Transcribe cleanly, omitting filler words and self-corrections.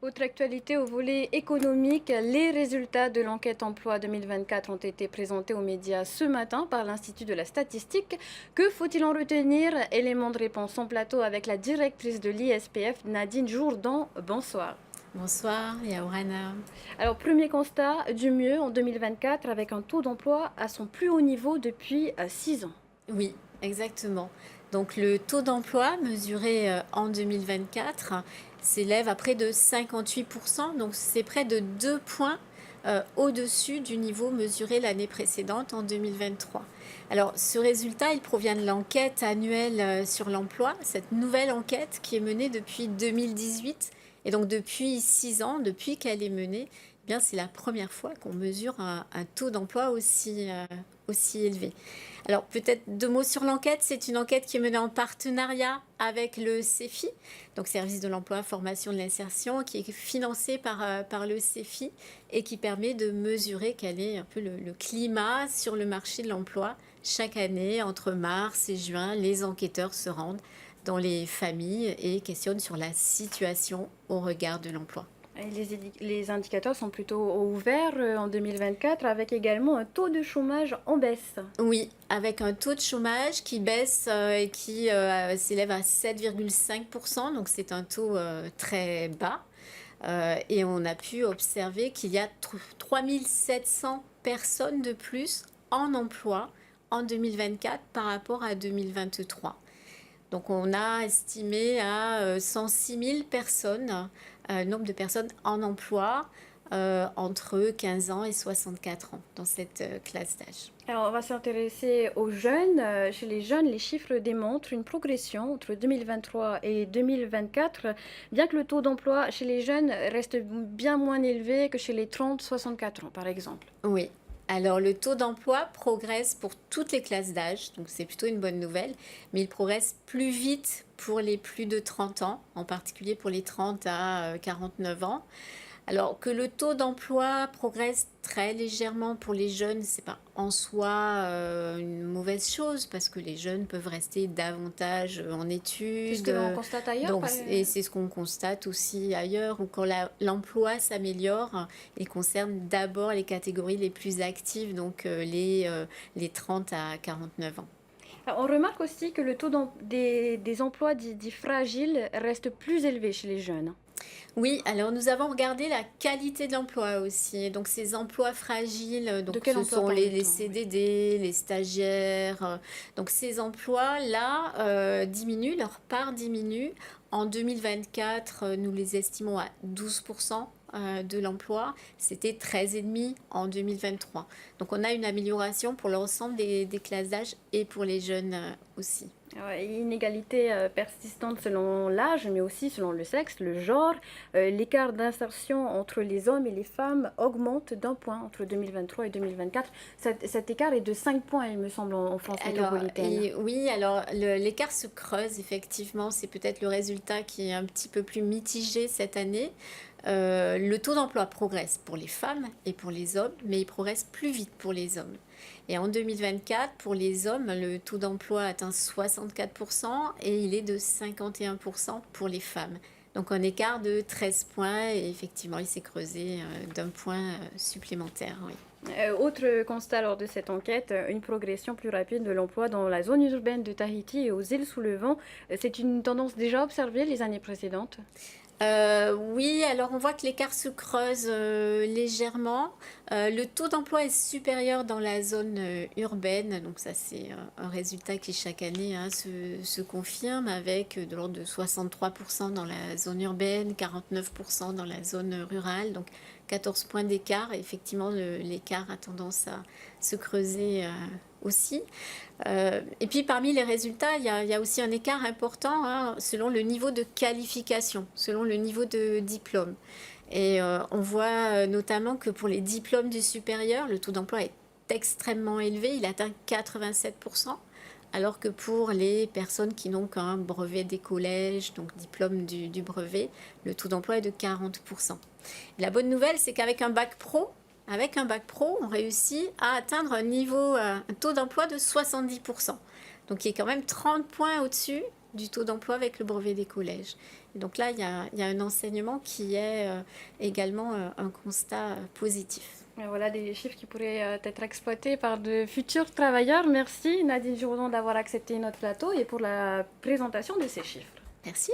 Autre actualité au volet économique, les résultats de l'enquête emploi 2024 ont été présentés aux médias ce matin par l'Institut de la statistique. Que faut-il en retenir? Élément de réponse en plateau avec la directrice de l'ISPF, Nadine Jourdan. Bonsoir. Bonsoir, Yaourana. Alors, premier constat, du mieux en 2024 avec un taux d'emploi à son plus haut niveau depuis 6 ans. Oui, exactement. Donc le taux d'emploi mesuré en 2024 s'élève à près de 58%, donc c'est près de 2 points au-dessus du niveau mesuré l'année précédente en 2023. Alors ce résultat, il provient de l'enquête annuelle sur l'emploi, cette nouvelle enquête qui est menée depuis 2018. Et donc depuis 6 ans, depuis qu'elle est menée, eh bien, c'est la première fois qu'on mesure un taux d'emploi aussi élevé. Alors peut-être 2 mots sur l'enquête. C'est une enquête qui est menée en partenariat avec le CEFI, donc Service de l'emploi, formation de l'insertion, qui est financé par le CEFI et qui permet de mesurer quel est un peu le climat sur le marché de l'emploi. Chaque année, entre mars et juin, les enquêteurs se rendent dans les familles et questionnent sur la situation au regard de l'emploi. Et les indicateurs sont plutôt ouverts en 2024 avec également un taux de chômage en baisse. Oui, avec un taux de chômage qui baisse et qui s'élève à 7,5%, donc c'est un taux très bas. Et on a pu observer qu'il y a 3700 personnes de plus en emploi en 2024 par rapport à 2023. Donc on a estimé à 106 000 personnes, nombre de personnes en emploi entre 15 ans et 64 ans dans cette classe d'âge. Alors, on va s'intéresser aux jeunes. Chez les jeunes, les chiffres démontrent une progression entre 2023 et 2024, bien que le taux d'emploi chez les jeunes reste bien moins élevé que chez les 30-64 ans, par exemple. Oui. Alors le taux d'emploi progresse pour toutes les classes d'âge, donc c'est plutôt une bonne nouvelle, mais il progresse plus vite pour les plus de 30 ans, en particulier pour les 30 à 49 ans. Alors que le taux d'emploi progresse très légèrement pour les jeunes, c'est pas en soi une mauvaise chose parce que les jeunes peuvent rester davantage en C'est ce études. que l'on constate ailleurs. Et c'est ce qu'on constate aussi ailleurs, où quand l'emploi s'améliore, il concerne d'abord les catégories les plus actives, donc les 30 à 49 ans. On remarque aussi que le taux des emplois dits fragiles reste plus élevé chez les jeunes. Oui, alors nous avons regardé la qualité de l'emploi aussi. Donc ces emplois fragiles, donc De quel ce emploi sont les parle-t-on? Oui. CDD, les stagiaires. Donc ces emplois-là diminuent, leur part diminue. En 2024, nous les estimons à 12% de l'emploi. C'était 13,5% en 2023. Donc on a une amélioration pour l'ensemble des classes d'âge et pour les jeunes aussi. Inégalité persistante selon l'âge, mais aussi selon le sexe, le genre. L'écart d'insertion entre les hommes et les femmes augmente d'un point entre 2023 et 2024. Cet écart est de 5 points, il me semble, en France métropolitaine. Oui, alors l'écart se creuse effectivement. C'est peut-être le résultat qui est un petit peu plus mitigé cette année. Le taux d'emploi progresse pour les femmes et pour les hommes, mais il progresse plus vite pour les hommes. Et en 2024, pour les hommes, le taux d'emploi atteint 64% et il est de 51% pour les femmes. Donc un écart de 13 points et effectivement, il s'est creusé d'un point supplémentaire. Oui. Autre constat lors de cette enquête, une progression plus rapide de l'emploi dans la zone urbaine de Tahiti et aux îles sous le vent. C'est une tendance déjà observée les années précédentes. Oui, alors on voit que l'écart se creuse légèrement. Le taux d'emploi est supérieur dans la zone urbaine, donc ça c'est un résultat qui chaque année se confirme avec de l'ordre de 63% dans la zone urbaine, 49% dans la zone rurale, donc 14 points d'écart. Effectivement, l'écart a tendance à se creuser aussi. Et puis parmi les résultats, il y a aussi un écart important selon le niveau de qualification, selon le niveau de diplôme. Et on voit notamment que pour les diplômes du supérieur, le taux d'emploi est extrêmement élevé, il atteint 87%, alors que pour les personnes qui n'ont qu'un brevet des collèges, donc diplôme du brevet, le taux d'emploi est de 40%. Et la bonne nouvelle, c'est qu'avec un bac pro, on réussit à atteindre un taux d'emploi de 70%. Donc, qui est quand même 30 points au-dessus du taux d'emploi avec le brevet des collèges. Et donc là, il y a un enseignement qui est également un constat positif. Et voilà des chiffres qui pourraient être exploités par de futurs travailleurs. Merci Nadine Jourdan d'avoir accepté notre plateau et pour la présentation de ces chiffres. Merci.